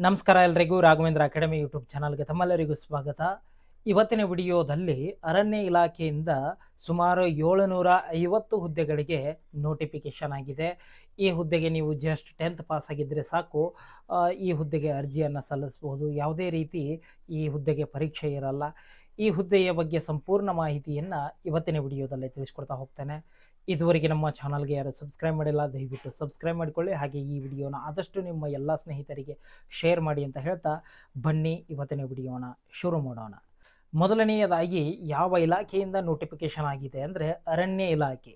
ನಮಸ್ಕಾರ ಎಲ್ರಿಗೂ Raghavendra academy YouTube ಚಾನಲ್ಗೆ ತಮ್ಮೆಲ್ಲರಿಗೂ ಸ್ವಾಗತ. ಇವತ್ತಿನ ವಿಡಿಯೋದಲ್ಲಿ ಅರಣ್ಯ ಇಲಾಖೆಯಿಂದ ಸುಮಾರು 750 ಹುದ್ದೆಗಳಿಗೆ ನೋಟಿಫಿಕೇಶನ್ ಆಗಿದೆ. ಈ ಹುದ್ದೆಗೆ ನೀವು ಜಸ್ಟ್ 10th ಪಾಸ್ ಆಗಿದ್ದರೆ ಸಾಕು, ಈ ಹುದ್ದೆಗೆ ಅರ್ಜಿಯನ್ನು ಸಲ್ಲಿಸಬಹುದು. ಯಾವುದೇ ರೀತಿ ಈ ಹುದ್ದೆಗೆ ಪರೀಕ್ಷೆ ಇರಲ್ಲ. ಈ ಹುದ್ದೆಯ ಬಗ್ಗೆ ಸಂಪೂರ್ಣ ಮಾಹಿತಿಯನ್ನು ಇವತ್ತಿನ ವಿಡಿಯೋದಲ್ಲಿ ತಿಳಿಸ್ಕೊಡ್ತಾ ಹೋಗ್ತೇನೆ. ಇದುವರೆಗೆ ನಮ್ಮ ಚಾನಲ್ಗೆ ಯಾರು ಸಬ್ಸ್ಕ್ರೈಬ್ ಮಾಡಿಲ್ಲ ದಯವಿಟ್ಟು ಸಬ್ಸ್ಕ್ರೈಬ್ ಮಾಡಿಕೊಳ್ಳಿ. ಹಾಗೆ ಈ ವಿಡಿಯೋನ ಆದಷ್ಟು ನಿಮ್ಮ ಎಲ್ಲ ಸ್ನೇಹಿತರಿಗೆ ಶೇರ್ ಮಾಡಿ ಅಂತ ಹೇಳ್ತಾ ಬನ್ನಿ ಇವತ್ತಿನ ವಿಡಿಯೋನ ಶುರು ಮಾಡೋಣ. ಮೊದಲನೆಯದಾಗಿ ಯಾವ ಇಲಾಖೆಯಿಂದ ನೋಟಿಫಿಕೇಶನ್ ಆಗಿದೆ ಅಂದರೆ ಅರಣ್ಯ ಇಲಾಖೆ,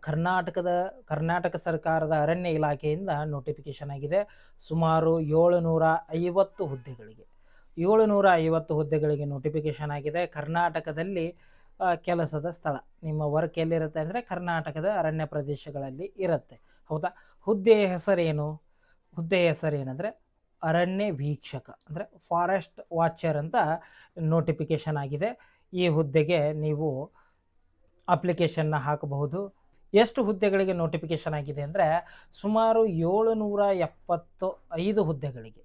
ಕರ್ನಾಟಕ ಸರ್ಕಾರದ ಅರಣ್ಯ ಇಲಾಖೆಯಿಂದ ನೋಟಿಫಿಕೇಶನ್ ಆಗಿದೆ. ಸುಮಾರು 750 ಹುದ್ದೆಗಳಿಗೆ 750 ಹುದ್ದೆಗಳಿಗೆ ನೋಟಿಫಿಕೇಶನ್ ಆಗಿದೆ. ಕರ್ನಾಟಕದಲ್ಲಿ ಕೆಲಸದ ಸ್ಥಳ ನಿಮ್ಮ ವರ್ಕ್ ಎಲ್ಲಿರುತ್ತೆ ಅಂದರೆ ಕರ್ನಾಟಕದ ಅರಣ್ಯ ಪ್ರದೇಶಗಳಲ್ಲಿ ಇರುತ್ತೆ. ಹೌದಾ? ಹುದ್ದೆಯ ಹೆಸರೇನು? ಹುದ್ದೆಯ ಹೆಸರೇನೆಂದರೆ ಅರಣ್ಯ ವೀಕ್ಷಕ ಅಂದರೆ ಫಾರೆಸ್ಟ್ ವಾಚರ್ ಅಂತ ನೋಟಿಫಿಕೇಶನ್ ಆಗಿದೆ. ಈ ಹುದ್ದೆಗೆ ನೀವು ಅಪ್ಲಿಕೇಶನ್ನ ಹಾಕಬಹುದು. ಎಷ್ಟು ಹುದ್ದೆಗಳಿಗೆ ನೋಟಿಫಿಕೇಶನ್ ಆಗಿದೆ ಅಂದರೆ ಸುಮಾರು 775 ಹುದ್ದೆಗಳಿಗೆ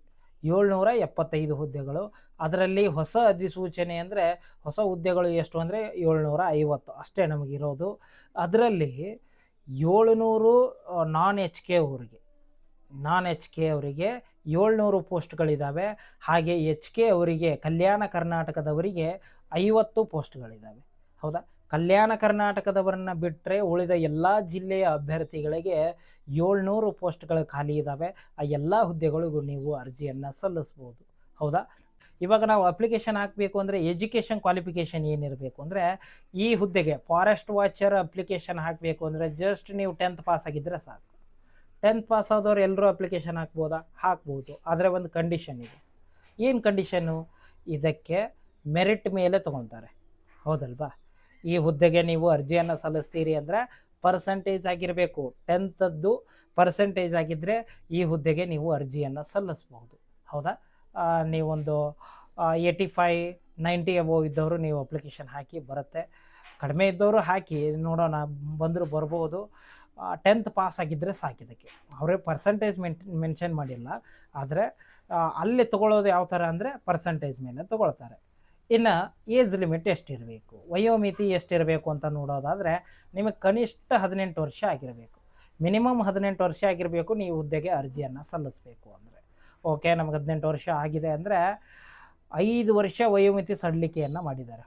775 ಹುದ್ದೆಗಳು. ಅದರಲ್ಲಿ ಹೊಸ ಅಧಿಸೂಚನೆ ಅಂದರೆ ಹೊಸ ಹುದ್ದೆಗಳು ಎಷ್ಟು ಅಂದರೆ 750 ಅಷ್ಟೇ ನಮಗಿರೋದು. ಅದರಲ್ಲಿ 700 ನಾನ್ ಎಚ್ ಕೆ ಅವರಿಗೆ 700 ಪೋಸ್ಟ್ಗಳಿದ್ದಾವೆ. ಹಾಗೆ ಎಚ್ ಕೆ ಅವರಿಗೆ ಕಲ್ಯಾಣ ಕರ್ನಾಟಕದವರಿಗೆ 50 ಪೋಸ್ಟ್ಗಳಿದ್ದಾವೆ. ಹೌದಾ? ಕಲ್ಯಾಣ ಕರ್ನಾಟಕದವರನ್ನ ಬಿಟ್ಟರೆ ಉಳಿದ ಎಲ್ಲ ಜಿಲ್ಲೆಯ ಅಭ್ಯರ್ಥಿಗಳಿಗೆ 700 ಪೋಸ್ಟ್ಗಳು ಖಾಲಿ ಇದ್ದಾವೆ. ಆ ಎಲ್ಲ ಹುದ್ದೆಗಳಿಗೂ ನೀವು ಅರ್ಜಿಯನ್ನು ಸಲ್ಲಿಸ್ಬೋದು. ಹೌದಾ? ಇವಾಗ ನಾವು ಅಪ್ಲಿಕೇಶನ್ ಹಾಕಬೇಕು ಅಂದರೆ ಎಜುಕೇಷನ್ ಕ್ವಾಲಿಫಿಕೇಷನ್ ಏನಿರಬೇಕು ಅಂದರೆ ಈ ಹುದ್ದೆಗೆ ಫಾರೆಸ್ಟ್ ವಾಚರ್ ಅಪ್ಲಿಕೇಶನ್ ಹಾಕಬೇಕು ಅಂದರೆ ಜಸ್ಟ್ ನೀವು 10th ಪಾಸ್ ಆಗಿದ್ದರೆ ಸಾಕು. 10th ಪಾಸ್ ಆದವ್ರು ಎಲ್ಲರೂ ಅಪ್ಲಿಕೇಶನ್ ಹಾಕ್ಬೋದಾ? ಹಾಕ್ಬೋದು. ಆದರೆ ಒಂದು ಕಂಡೀಷನ್ ಇದೆ. ಏನು ಕಂಡೀಷನ್ನು? ಇದಕ್ಕೆ ಮೆರಿಟ್ ಮೇಲೆ ತೊಗೊಳ್ತಾರೆ. ಹೌದಲ್ವಾ? ಈ ಹುದ್ದೆಗೆ ನೀವು ಅರ್ಜಿಯನ್ನು ಸಲ್ಲಿಸ್ತೀರಿ ಅಂದರೆ ಪರ್ಸೆಂಟೇಜ್ ಆಗಿರಬೇಕು. 10th ಪರ್ಸೆಂಟೇಜ್ ಆಗಿದ್ದರೆ ಈ ಹುದ್ದೆಗೆ ನೀವು ಅರ್ಜಿಯನ್ನು ಸಲ್ಲಿಸ್ಬೋದು. ಹೌದಾ? ನೀವೊಂದು 85-90 ಅಬೋವ್ ಇದ್ದವರು ನೀವು ಅಪ್ಲಿಕೇಶನ್ ಹಾಕಿ ಬರುತ್ತೆ. ಕಡಿಮೆ ಇದ್ದವರು ಹಾಕಿ ನೋಡೋಣ, ಬಂದರೂ ಬರ್ಬೋದು. 10th ಪಾಸ್ ಆಗಿದ್ದರೆ ಸಾಕಿದಕ್ಕೆ. ಅವರೇ ಪರ್ಸೆಂಟೇಜ್ ಮೆನ್ಷನ್ ಮಾಡಿಲ್ಲ. ಆದರೆ ಅಲ್ಲಿ ತೊಗೊಳ್ಳೋದು ಯಾವ ಥರ ಅಂದರೆ ಪರ್ಸೆಂಟೇಜ್ ಮೇಲೆ ತೊಗೊಳ್ತಾರೆ. ಇನ್ನು ಏಜ್ ಲಿಮಿಟ್ ಎಷ್ಟಿರಬೇಕು, ವಯೋಮಿತಿ ಎಷ್ಟಿರಬೇಕು ಅಂತ ನೋಡೋದಾದರೆ ನಿಮಗೆ ಕನಿಷ್ಠ 18 ವರ್ಷ ಆಗಿರಬೇಕು. ಮಿನಿಮಮ್ 18 ವರ್ಷ ಆಗಿರಬೇಕು ನೀವು ಹುದ್ದೆಗೆ ಅರ್ಜಿಯನ್ನು ಸಲ್ಲಿಸಬೇಕು ಅಂದರೆ. ಓಕೆ, ನಮಗೆ 18 ವರ್ಷ ಆಗಿದೆ ಅಂದರೆ 5 ವರ್ಷ ವಯೋಮಿತಿ ಸಡಿಲಿಕೆಯನ್ನು ಮಾಡಿದ್ದಾರೆ.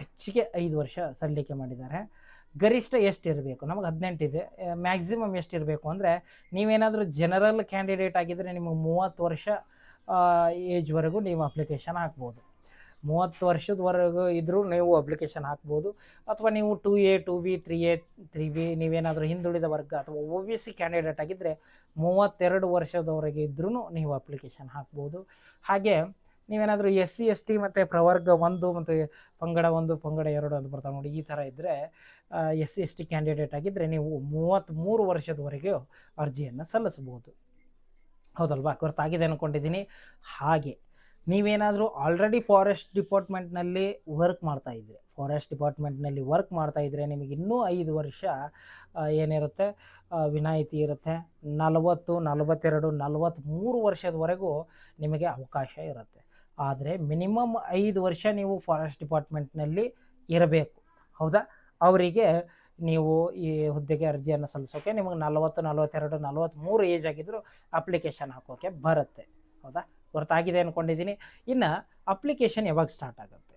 ಹೆಚ್ಚಿಗೆ 5 ವರ್ಷ ಸಡಿಲಿಕೆ ಮಾಡಿದ್ದಾರೆ. ಗರಿಷ್ಠ ಎಷ್ಟಿರಬೇಕು? ನಮಗೆ 18 ಇದೆ. ಮ್ಯಾಕ್ಸಿಮಮ್ ಎಷ್ಟಿರಬೇಕು ಅಂದರೆ ನೀವೇನಾದರೂ ಜನರಲ್ ಕ್ಯಾಂಡಿಡೇಟ್ ಆಗಿದ್ದರೆ ನಿಮಗೆ 30 ವರ್ಷ ಏಜ್ವರೆಗೂ ನೀವು ಅಪ್ಲಿಕೇಶನ್ ಹಾಕ್ಬೋದು. 30 ವರ್ಷದವರೆಗೂ ಇದ್ದರೂ ನೀವು ಅಪ್ಲಿಕೇಶನ್ ಹಾಕ್ಬೋದು. ಅಥವಾ ನೀವು 2A 2B 3A 3B ನೀವೇನಾದರೂ ಹಿಂದುಳಿದ ವರ್ಗ ಅಥವಾ OBC ಕ್ಯಾಂಡಿಡೇಟ್ ಆಗಿದ್ದರೆ 32 ವರ್ಷದವರೆಗೆ ಇದ್ರೂ ನೀವು ಅಪ್ಲಿಕೇಶನ್ ಹಾಕ್ಬೋದು. ಹಾಗೆ ನೀವೇನಾದರೂ SC ST ಮತ್ತು ಪ್ರವರ್ಗ 1 ಮತ್ತು ಪಂಗಡ 1 ಪಂಗಡ 2 ಅಂತ ಬರ್ತಾವೆ ನೋಡಿ, ಈ ಥರ ಇದ್ದರೆ SC ST ಕ್ಯಾಂಡಿಡೇಟ್ ಆಗಿದ್ದರೆ ನೀವು 33 ವರ್ಷದವರೆಗೆ ಅರ್ಜಿಯನ್ನು ಸಲ್ಲಿಸ್ಬೋದು. ಹೌದಲ್ವಾ? ಗೊತ್ತಾಗಿದೆ ಅಂದ್ಕೊಂಡಿದ್ದೀನಿ. ಹಾಗೆ ನೀವೇನಾದರೂ ಆಲ್ರೆಡಿ ಫಾರೆಸ್ಟ್ ಡಿಪಾರ್ಟ್ಮೆಂಟ್ನಲ್ಲಿ ವರ್ಕ್ ಮಾಡ್ತಾಯಿದ್ರೆ ನಿಮಗೆ ಇನ್ನೂ 5 ವರ್ಷ ಏನಿರುತ್ತೆ ವಿನಾಯಿತಿ ಇರುತ್ತೆ. 40 42 43 ವರ್ಷದವರೆಗೂ ನಿಮಗೆ ಅವಕಾಶ ಇರುತ್ತೆ. ಆದರೆ ಮಿನಿಮಮ್ 5 ವರ್ಷ ನೀವು ಫಾರೆಸ್ಟ್ ಡಿಪಾರ್ಟ್ಮೆಂಟ್ನಲ್ಲಿ ಇರಬೇಕು. ಹೌದಾ? ಅವರಿಗೆ ನೀವು ಈ ಹುದ್ದೆಗೆ ಅರ್ಜಿಯನ್ನು ಸಲ್ಲಿಸೋಕೆ ನಿಮಗೆ 40 42 43 ಏಜ್ ಆಗಿದ್ದರೂ ಅಪ್ಲಿಕೇಶನ್ ಹಾಕೋಕ್ಕೆ ಬರುತ್ತೆ. ಹೌದಾ? ಗೊತ್ತಾಗಿದೆ ಅಂದ್ಕೊಂಡಿದ್ದೀನಿ. ಇನ್ನು ಅಪ್ಲಿಕೇಶನ್ ಯಾವಾಗ ಸ್ಟಾರ್ಟ್ ಆಗುತ್ತೆ?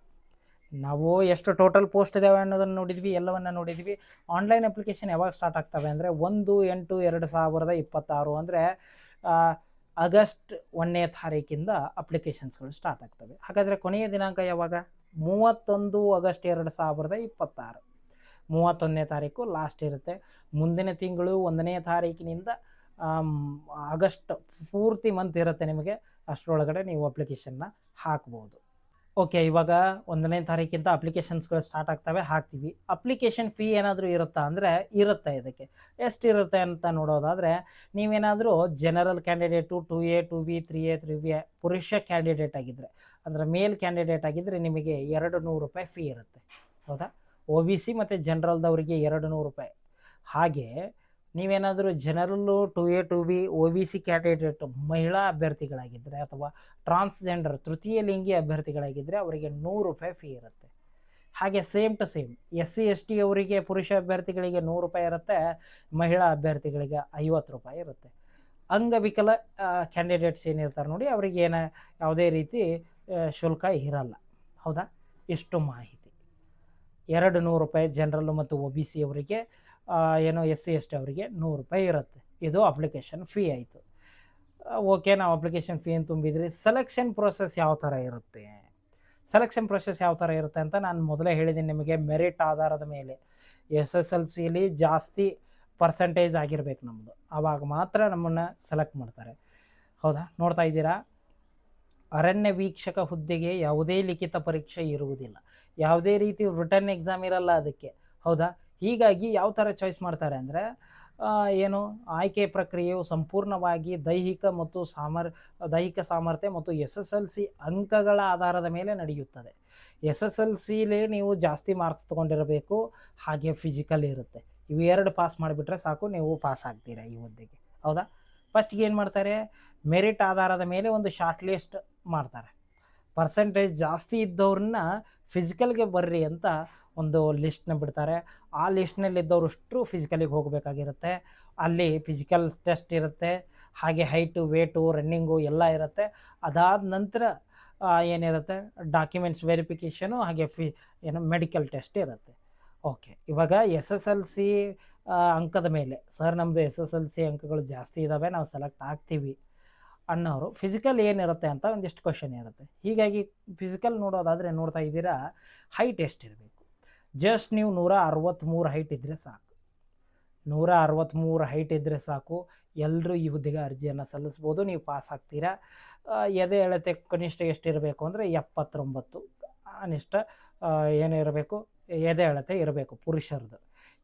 ನಾವು ಎಷ್ಟು ಟೋಟಲ್ ಪೋಸ್ಟ್ ಇದ್ದಾವೆ ಅನ್ನೋದನ್ನು ನೋಡಿದ್ವಿ, ಎಲ್ಲವನ್ನು ನೋಡಿದ್ವಿ. ಆನ್ಲೈನ್ ಅಪ್ಲಿಕೇಶನ್ ಯಾವಾಗ ಸ್ಟಾರ್ಟ್ ಆಗ್ತವೆ ಅಂದರೆ 1/8/2026 ಅಂದರೆ ಆಗಸ್ಟ್ 1ನೇ ತಾರೀಕಿಂದ ಅಪ್ಲಿಕೇಶನ್ಸ್ಗಳು ಸ್ಟಾರ್ಟ್ ಆಗ್ತವೆ. ಹಾಗಾದರೆ ಕೊನೆಯ ದಿನಾಂಕ ಯಾವಾಗ? 31 ಆಗಸ್ಟ್ 2026. 31ನೇ ತಾರೀಕು ಲಾಸ್ಟ್ ಇರುತ್ತೆ. ಮುಂದಿನ ತಿಂಗಳು 1ನೇ ತಾರೀಕಿನಿಂದ ಆಗಸ್ಟ್ ಪೂರ್ತಿ ಮಂತ್ ಇರುತ್ತೆ ನಿಮಗೆ. ಅಷ್ಟರೊಳಗಡೆ ನೀವು ಅಪ್ಲಿಕೇಶನ್ನ ಹಾಕ್ಬೋದು. ಓಕೆ, ಇವಾಗ 1ನೇ ತಾರೀಕಿಂದ ಅಪ್ಲಿಕೇಶನ್ಸ್ಗಳು ಸ್ಟಾರ್ಟ್ ಆಗ್ತವೆ, ಹಾಕ್ತೀವಿ. ಅಪ್ಲಿಕೇಶನ್ ಫೀ ಏನಾದರೂ ಇರುತ್ತಾ ಅಂದರೆ ಇರುತ್ತೆ. ಇದಕ್ಕೆ ಎಷ್ಟಿರುತ್ತೆ ಅಂತ ನೋಡೋದಾದರೆ ನೀವೇನಾದರೂ general candidate 2A 2B 3A 3B ಪುರುಷ ಕ್ಯಾಂಡಿಡೇಟ್ ಆಗಿದ್ದರೆ ಅಂದರೆ ಮೇಲ್ ಕ್ಯಾಂಡಿಡೇಟ್ ಆಗಿದ್ದರೆ ನಿಮಗೆ 200 ರೂಪಾಯಿ ಫೀ ಇರುತ್ತೆ. ಹೌದಾ? OBC ಮತ್ತು ಜನರಲ್ದವರಿಗೆ 200 ರೂಪಾಯಿ. ಹಾಗೆ ನೀವೇನಾದರೂ ಜನರಲ್ಲು 2A 2B OBC ಕ್ಯಾಂಡಿಡೇಟ್ ಮಹಿಳಾ ಅಭ್ಯರ್ಥಿಗಳಾಗಿದ್ದರೆ ಅಥವಾ ಟ್ರಾನ್ಸ್ಜೆಂಡರ್ ತೃತೀಯ ಲಿಂಗಿ ಅಭ್ಯರ್ಥಿಗಳಾಗಿದ್ದರೆ ಅವರಿಗೆ ₹100 ಫೀ ಇರುತ್ತೆ. ಹಾಗೆ same to same SC ST ಅವರಿಗೆ ಪುರುಷ ಅಭ್ಯರ್ಥಿಗಳಿಗೆ ₹100 ಇರುತ್ತೆ, ಮಹಿಳಾ ಅಭ್ಯರ್ಥಿಗಳಿಗೆ ₹50 ಇರುತ್ತೆ. ಅಂಗವಿಕಲ ಕ್ಯಾಂಡಿಡೇಟ್ಸ್ ಏನಿರ್ತಾರೆ ನೋಡಿ ಅವರಿಗೆ ಯಾವುದೇ ರೀತಿ ಶುಲ್ಕ ಇರಲ್ಲ. ಹೌದಾ? ಇಷ್ಟು ಮಾಹಿತಿ. ₹200 ಜನರಲ್ಲು ಮತ್ತು OBC ಅವರಿಗೆ SC ST ಅವರಿಗೆ ₹100 ಇರುತ್ತೆ. ಇದು ಅಪ್ಲಿಕೇಶನ್ ಫೀ ಆಯಿತು. ಓಕೆ, ನಾವು ಅಪ್ಲಿಕೇಶನ್ ಫೀಯನ್ನು ತುಂಬಿದ್ರಿ. ಸೆಲೆಕ್ಷನ್ ಪ್ರೊಸೆಸ್ ಯಾವ ಥರ ಇರುತ್ತೆ? ಸೆಲೆಕ್ಷನ್ ಪ್ರೊಸೆಸ್ ಯಾವ ಥರ ಇರುತ್ತೆ ಅಂತ ನಾನು ಮೊದಲೇ ಹೇಳಿದ್ದೀನಿ ನಿಮಗೆ. ಮೆರಿಟ್ ಆಧಾರದ ಮೇಲೆ SSLCಲಿ ಜಾಸ್ತಿ ಪರ್ಸೆಂಟೇಜ್ ಆಗಿರ್ಬೇಕು ನಮ್ಮದು, ಆವಾಗ ಮಾತ್ರ ನಮ್ಮನ್ನು ಸೆಲೆಕ್ಟ್ ಮಾಡ್ತಾರೆ. ಹೌದಾ? ನೋಡ್ತಾ ಇದ್ದೀರಾ, ಅರಣ್ಯ ವೀಕ್ಷಕ ಹುದ್ದೆಗೆ ಯಾವುದೇ ಲಿಖಿತ ಪರೀಕ್ಷೆ ಇರುವುದಿಲ್ಲ, ಯಾವುದೇ ರೀತಿ ರಿಟರ್ನ್ ಎಕ್ಸಾಮ್ ಇರಲ್ಲ ಅದಕ್ಕೆ. ಹೌದಾ? ಹೀಗಾಗಿ ಯಾವ ಥರ ಚಾಯ್ಸ್ ಮಾಡ್ತಾರೆ ಅಂದರೆ ಆಯ್ಕೆ ಪ್ರಕ್ರಿಯೆಯು ಸಂಪೂರ್ಣವಾಗಿ ದೈಹಿಕ ಸಾಮರ್ಥ್ಯ ಮತ್ತು SSLC ಅಂಕಗಳ ಆಧಾರದ ಮೇಲೆ ನಡೆಯುತ್ತದೆ. SSLCಲಿ ನೀವು ಜಾಸ್ತಿ ಮಾರ್ಕ್ಸ್ ತೊಗೊಂಡಿರಬೇಕು, ಹಾಗೆ ಫಿಸಿಕಲ್ ಇರುತ್ತೆ. ಇವು 2 ಪಾಸ್ ಮಾಡಿಬಿಟ್ರೆ ಸಾಕು, ನೀವು ಪಾಸ್ ಆಗ್ತೀರಾ ಈ ಹುದ್ದೆಗೆ. ಹೌದಾ? ಫಸ್ಟ್ಗೆ ಏನು ಮಾಡ್ತಾರೆ, ಮೆರಿಟ್ ಆಧಾರದ ಮೇಲೆ ಒಂದು ಶಾರ್ಟ್ ಲಿಸ್ಟ್ ಮಾಡ್ತಾರೆ. ಪರ್ಸೆಂಟೇಜ್ ಜಾಸ್ತಿ ಇದ್ದವ್ರನ್ನ ಫಿಸಿಕಲ್ಗೆ ಬರ್ರಿ ಅಂತ ಒಂದು ಲಿಸ್ಟ್ನ ಬಿಡ್ತಾರೆ. ಆ ಲಿಸ್ಟ್ನಲ್ಲಿದ್ದವರಷ್ಟು ಫಿಸಿಕಲಿಗೆ ಹೋಗಬೇಕಾಗಿರುತ್ತೆ. ಅಲ್ಲಿ ಫಿಸಿಕಲ್ ಟೆಸ್ಟ್ ಇರುತ್ತೆ, ಹಾಗೆ ಹೈಟು ವೇಟು ರನ್ನಿಂಗು ಎಲ್ಲ ಇರುತ್ತೆ. ಅದಾದ ನಂತರ ಏನಿರುತ್ತೆ, ಡಾಕ್ಯುಮೆಂಟ್ಸ್ ವೆರಿಫಿಕೇಷನು, ಹಾಗೆ ಮೆಡಿಕಲ್ ಟೆಸ್ಟ್ ಇರುತ್ತೆ. ಓಕೆ, ಇವಾಗ SSLC ಅಂಕದ ಮೇಲೆ ಸರ್ ನಮ್ಮದು SSLC ಅಂಕಗಳು ಜಾಸ್ತಿ ಇದ್ದಾವೆ, ನಾವು ಸೆಲೆಕ್ಟ್ ಆಗ್ತೀವಿ ಅನ್ನೋರು ಫಿಸಿಕಲ್ ಏನಿರುತ್ತೆ ಅಂತ ಒಂದಿಷ್ಟು ಕ್ವಶನ್ ಇರುತ್ತೆ. ಹೀಗಾಗಿ ಫಿಸಿಕಲ್ ನೋಡೋದಾದರೆ ನೋಡ್ತಾ ಇದ್ದೀರಾ, ಹೈಟ್ ಎಷ್ಟಿರಬೇಕು? ಜಸ್ಟ್ ನೀವು 163 ಹೈಟ್ ಇದ್ದರೆ ಸಾಕು. 163 ಹೈಟ್ ಇದ್ದರೆ ಸಾಕು, ಎಲ್ಲರೂ ಈ ಹುದ್ದೆಗೆ ಅರ್ಜಿಯನ್ನು ಸಲ್ಲಿಸ್ಬೋದು, ನೀವು ಪಾಸ್ ಆಗ್ತೀರಾ. ಎದೆ ಎಳತೆ ಕನಿಷ್ಠ ಎಷ್ಟಿರಬೇಕು ಅಂದರೆ 79, ಕನಿಷ್ಠ ಏನಿರಬೇಕು, ಎದೆ ಎಳತೆ ಇರಬೇಕು ಪುರುಷರದು.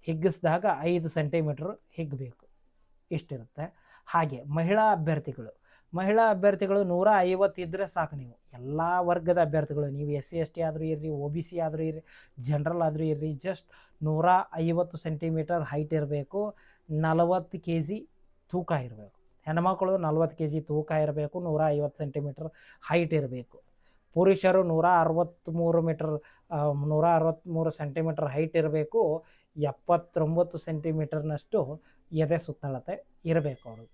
ಹಿಗ್ಗಿಸಿದಾಗ 5 ಸೆಂಟಿಮೀಟ್ರ್ ಹಿಗ್ಗಬೇಕು, ಇಷ್ಟಿರುತ್ತೆ. ಹಾಗೆ ಮಹಿಳಾ ಅಭ್ಯರ್ಥಿಗಳು 150 ಇದ್ದರೆ ಸಾಕು. ನೀವು ಎಲ್ಲ ವರ್ಗದ ಅಭ್ಯರ್ಥಿಗಳು, ನೀವು SC ST ಆದರೂ ಇರ್ರಿ, OBC ಆದರೂ ಇರ್ರಿ, ಜನರಲ್ ಆದರೂ ಇರ್ರಿ, ಜಸ್ಟ್ 150 ಸೆಂಟಿಮೀಟರ್ ಹೈಟ್ ಇರಬೇಕು, 40 kg ತೂಕ ಇರಬೇಕು. ಹೆಣ್ಮಕ್ಳು 40 kg ತೂಕ ಇರಬೇಕು, 150 ಸೆಂಟಿಮೀಟರ್ ಹೈಟ್ ಇರಬೇಕು. ಪುರುಷರು 163 ಸೆಂಟಿಮೀಟರ್ ಹೈಟ್ ಇರಬೇಕು, 79 ಸೆಂಟಿಮೀಟರ್ನಷ್ಟು ಎದೆ ಸುತ್ತಳತೆ ಇರಬೇಕು ಅವರು.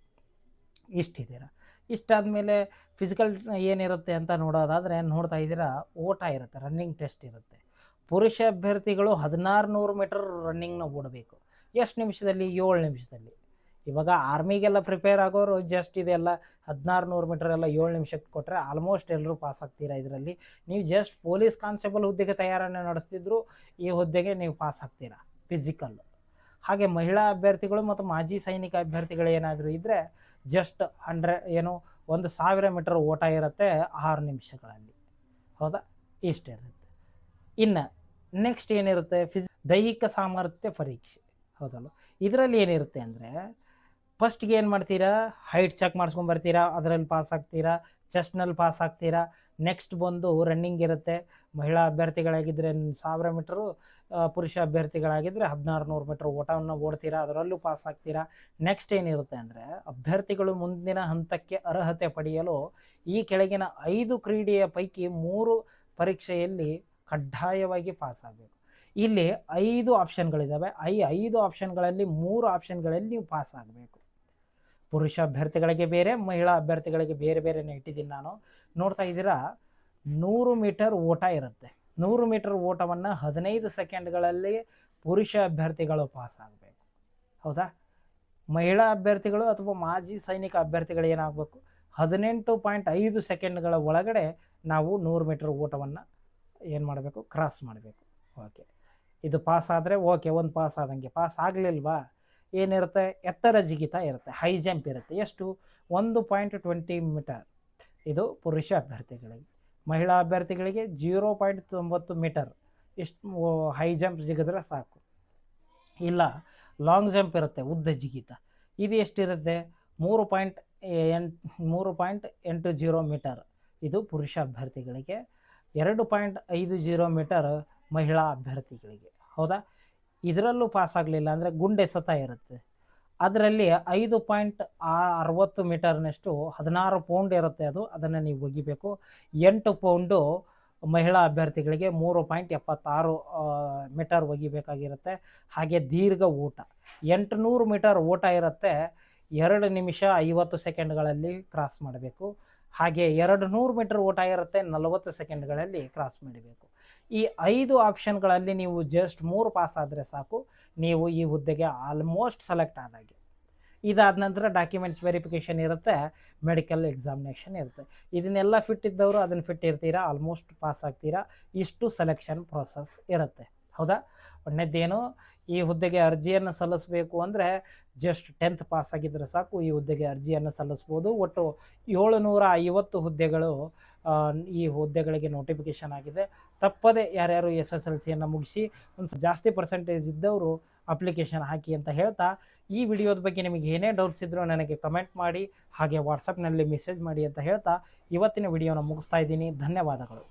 ಇಷ್ಟಿದ್ದೀರಾ. ಇಷ್ಟಾದಮೇಲೆ ಫಿಸಿಕಲ್ ಏನಿರುತ್ತೆ ಅಂತ ನೋಡೋದಾದರೆ ನೋಡ್ತಾ ಇದ್ದೀರಾ, ಓಟ ಇರುತ್ತೆ, ರನ್ನಿಂಗ್ ಟೆಸ್ಟ್ ಇರುತ್ತೆ. ಪುರುಷ ಅಭ್ಯರ್ಥಿಗಳು 1600 ಮೀಟರ್ ರನ್ನಿಂಗ್ನ ಓಡಬೇಕು. ಎಷ್ಟು ನಿಮಿಷದಲ್ಲಿ? 7 ನಿಮಿಷದಲ್ಲಿ. ಇವಾಗ ಆರ್ಮಿಗೆಲ್ಲ ಪ್ರಿಪೇರ್ ಆಗೋರು ಜಸ್ಟ್ ಇದೆಲ್ಲ 1600 ಮೀಟರ್ ಎಲ್ಲ 7 ನಿಮಿಷಕ್ಕೆ ಕೊಟ್ಟರೆ ಆಲ್ಮೋಸ್ಟ್ ಎಲ್ಲರೂ ಪಾಸ್ ಆಗ್ತೀರಾ ಇದರಲ್ಲಿ. ನೀವು ಜಸ್ಟ್ ಪೊಲೀಸ್ ಕಾನ್ಸ್ಟೇಬಲ್ ಹುದ್ದೆಗೆ ತಯಾರನ್ನು ನಡೆಸ್ತಿದ್ರು, ಈ ಹುದ್ದೆಗೆ ನೀವು ಪಾಸ್ ಆಗ್ತೀರಾ ಫಿಸಿಕಲ್ಲು. ಹಾಗೆ ಮಹಿಳಾ ಅಭ್ಯರ್ಥಿಗಳು ಮತ್ತು ಮಾಜಿ ಸೈನಿಕ ಅಭ್ಯರ್ಥಿಗಳು ಏನಾದರೂ ಇದ್ದರೆ ಜಸ್ಟ್ 1000 ಮೀಟರ್ ಓಟ ಇರುತ್ತೆ 6 ನಿಮಿಷಗಳಲ್ಲಿ. ಹೌದಾ? ಇಷ್ಟಿರುತ್ತೆ. ಇನ್ನು ನೆಕ್ಸ್ಟ್ ಏನಿರುತ್ತೆ, ದೈಹಿಕ ಸಾಮರ್ಥ್ಯ ಪರೀಕ್ಷೆ. ಹೌದಲ್ಲ? ಇದರಲ್ಲಿ ಏನಿರುತ್ತೆ ಅಂದರೆ ಫಸ್ಟ್ಗೆ ಏನು ಮಾಡ್ತೀರಾ, ಹೈಟ್ ಚೆಕ್ ಮಾಡಿಸ್ಕೊಂಬರ್ತೀರಾ, ಅದರಲ್ಲಿ ಪಾಸ್ ಆಗ್ತೀರಾ, ಚೆಸ್ಟ್ನಲ್ಲಿ ಪಾಸ್ ಆಗ್ತೀರಾ. ನೆಕ್ಸ್ಟ್ ಬಂದು ರನ್ನಿಂಗ್ ಇರುತ್ತೆ. ಮಹಿಳಾ ಅಭ್ಯರ್ಥಿಗಳಾಗಿದ್ದರೆ 1000 ಮೀಟರು, ಪುರುಷ ಅಭ್ಯರ್ಥಿಗಳಾಗಿದ್ದರೆ 1600 ಮೀಟರ್ ಓಟವನ್ನು ಓಡ್ತೀರಾ, ಅದರಲ್ಲೂ ಪಾಸ್ ಆಗ್ತೀರಾ. ನೆಕ್ಸ್ಟ್ ಏನಿರುತ್ತೆ ಅಂದರೆ ಅಭ್ಯರ್ಥಿಗಳು ಮುಂದಿನ ಹಂತಕ್ಕೆ ಅರ್ಹತೆ ಪಡೆಯಲು ಈ ಕೆಳಗಿನ 5 ಕ್ರೀಡೆಯ ಪೈಕಿ 3 ಪರೀಕ್ಷೆಯಲ್ಲಿ ಕಡ್ಡಾಯವಾಗಿ ಪಾಸ್ ಆಗಬೇಕು. ಇಲ್ಲಿ 5 ಆಪ್ಷನ್ಗಳಿದ್ದಾವೆ. 5 ಆಪ್ಷನ್ಗಳಲ್ಲಿ 3 ಆಪ್ಷನ್ಗಳಲ್ಲಿ ನೀವು ಪಾಸ್ ಆಗಬೇಕು. ಪುರುಷ ಅಭ್ಯರ್ಥಿಗಳಿಗೆ ಬೇರೆ, ಮಹಿಳಾ ಅಭ್ಯರ್ಥಿಗಳಿಗೆ ಬೇರೆ ಬೇರೆನೇ ಇಟ್ಟಿದ್ದೀನಿ ನಾನು. ನೋಡ್ತಾ ಇದ್ದೀರಾ, 100 ಮೀಟರ್ ಓಟ ಇರುತ್ತೆ. 100 ಮೀಟರ್ ಓಟವನ್ನು 15 ಸೆಕೆಂಡ್ಗಳಲ್ಲಿ ಪುರುಷ ಅಭ್ಯರ್ಥಿಗಳು ಪಾಸ್ ಆಗಬೇಕು. ಹೌದಾ? ಮಹಿಳಾ ಅಭ್ಯರ್ಥಿಗಳು ಅಥವಾ ಮಾಜಿ ಸೈನಿಕ ಅಭ್ಯರ್ಥಿಗಳು ಏನಾಗಬೇಕು, 18.5 ಸೆಕೆಂಡ್ಗಳ ಒಳಗಡೆ ನಾವು 100 ಮೀಟರ್ ಓಟವನ್ನು ಏನು ಮಾಡಬೇಕು, ಕ್ರಾಸ್ ಮಾಡಬೇಕು. ಓಕೆ, ಇದು ಪಾಸ್ ಆದರೆ ಓಕೆ, ಒಂದು ಪಾಸ್ ಆದಂಗೆ. ಪಾಸ್ ಆಗಲಿಲ್ವಾ, ಏನಿರುತ್ತೆ, ಎತ್ತರ ಜಿಗಿತ ಇರುತ್ತೆ, ಹೈ ಜಂಪ್ ಇರುತ್ತೆ. ಎಷ್ಟು? 1.20 ಮೀಟರ್. ಇದು ಪುರುಷ ಅಭ್ಯರ್ಥಿಗಳಿಗೆ. ಮಹಿಳಾ ಅಭ್ಯರ್ಥಿಗಳಿಗೆ 0.90 ಮೀಟರ್ ಇಷ್ಟು ಹೈ ಜಂಪ್ ಜಿಗಿದ್ರೆ ಸಾಕು. ಇಲ್ಲ, ಲಾಂಗ್ ಜಂಪ್ ಇರುತ್ತೆ, ಉದ್ದ ಜಿಗಿತ. ಇದು ಎಷ್ಟಿರುತ್ತೆ? 3.80 ಮೀಟರ್. ಇದು ಪುರುಷ ಅಭ್ಯರ್ಥಿಗಳಿಗೆ. 2.50 ಮೀಟರ್ ಮಹಿಳಾ ಅಭ್ಯರ್ಥಿಗಳಿಗೆ. ಹೌದಾ? ಇದರಲ್ಲೂ ಪಾಸ್ ಆಗಲಿಲ್ಲ ಅಂದರೆ ಗುಂಡೆಸತ ಇರುತ್ತೆ. ಅದರಲ್ಲಿ 5.60 ಮೀಟರ್ನಷ್ಟು 16 ಪೌಂಡ್ ಇರುತ್ತೆ ಅದನ್ನು ನೀವು ಒಗಿಬೇಕು. 8 ಪೌಂಡು ಮಹಿಳಾ ಅಭ್ಯರ್ಥಿಗಳಿಗೆ 3.76 ಮೀಟರ್ ಒಗಿಬೇಕಾಗಿರುತ್ತೆ. ಹಾಗೆ ದೀರ್ಘ ಓಟ 800 ಮೀಟರ್ ಓಟ ಇರುತ್ತೆ, 2 ನಿಮಿಷ 50 ಸೆಕೆಂಡ್ಗಳಲ್ಲಿ ಕ್ರಾಸ್ ಮಾಡಬೇಕು. ಹಾಗೆ 200 ಮೀಟರ್ ಓಟ ಇರುತ್ತೆ, 40 ಸೆಕೆಂಡ್ಗಳಲ್ಲಿ ಕ್ರಾಸ್ ಮಾಡಬೇಕು. ಈ 5 ಆಪ್ಷನ್ಗಳಲ್ಲಿ ನೀವು ಜಸ್ಟ್ 3 ಪಾಸ್ ಆದರೆ ಸಾಕು, ನೀವು ಈ ಹುದ್ದೆಗೆ ಆಲ್ಮೋಸ್ಟ್ ಸೆಲೆಕ್ಟ್ ಆದಾಗೆ. ಇದಾದ ನಂತರ ಡಾಕ್ಯುಮೆಂಟ್ಸ್ ವೆರಿಫಿಕೇಷನ್ ಇರುತ್ತೆ, ಮೆಡಿಕಲ್ ಎಕ್ಸಾಮಿನೇಷನ್ ಇರುತ್ತೆ. ಇದನ್ನೆಲ್ಲ ಫಿಟ್ ಇದ್ದವರು ಅದನ್ನು ಫಿಟ್ ಇರ್ತೀರಾ, ಆಲ್ಮೋಸ್ಟ್ ಪಾಸ್ ಆಗ್ತೀರಾ. ಇಷ್ಟು ಸೆಲೆಕ್ಷನ್ ಪ್ರೋಸೆಸ್ ಇರುತ್ತೆ. ಹೌದಾ? ಒಳ್ಳೆಯದೇನು, ಈ ಹುದ್ದೆಗೆ ಅರ್ಜಿಯನ್ನು ಸಲ್ಲಿಸಬೇಕು ಅಂದರೆ ಜಸ್ಟ್ 10th ಪಾಸ್ ಆಗಿದ್ದರೆ ಸಾಕು, ಈ ಹುದ್ದೆಗೆ ಅರ್ಜಿಯನ್ನು ಸಲ್ಲಿಸ್ಬೋದು. ಒಟ್ಟು 750 ಹುದ್ದೆಗಳು ಈ ಹುದ್ದೆಗಳಿಗೆ ನೋಟಿಫಿಕೇಷನ್ ಆಗಿದೆ. ತಪ್ಪದೆ ಯಾರ್ಯಾರು SSLCಯನ್ನು ಮುಗಿಸಿ ಒಂದು ಜಾಸ್ತಿ ಪರ್ಸೆಂಟೇಜ್ ಇದ್ದವರು ಅಪ್ಲಿಕೇಶನ್ ಹಾಕಿ ಅಂತ ಹೇಳ್ತಾ, ಈ ವಿಡಿಯೋದ ಬಗ್ಗೆ ನಿಮಗೆ ಏನೇ ಡೌಟ್ಸ್ ಇದ್ದರೂ ನನಗೆ ಕಮೆಂಟ್ ಮಾಡಿ, ಹಾಗೆ ವಾಟ್ಸಪ್ನಲ್ಲಿ ಮೆಸೇಜ್ ಮಾಡಿ ಅಂತ ಹೇಳ್ತಾ ಇವತ್ತಿನ ವಿಡಿಯೋನ ಮುಗಿಸ್ತಾ ಇದ್ದೀನಿ. ಧನ್ಯವಾದಗಳು.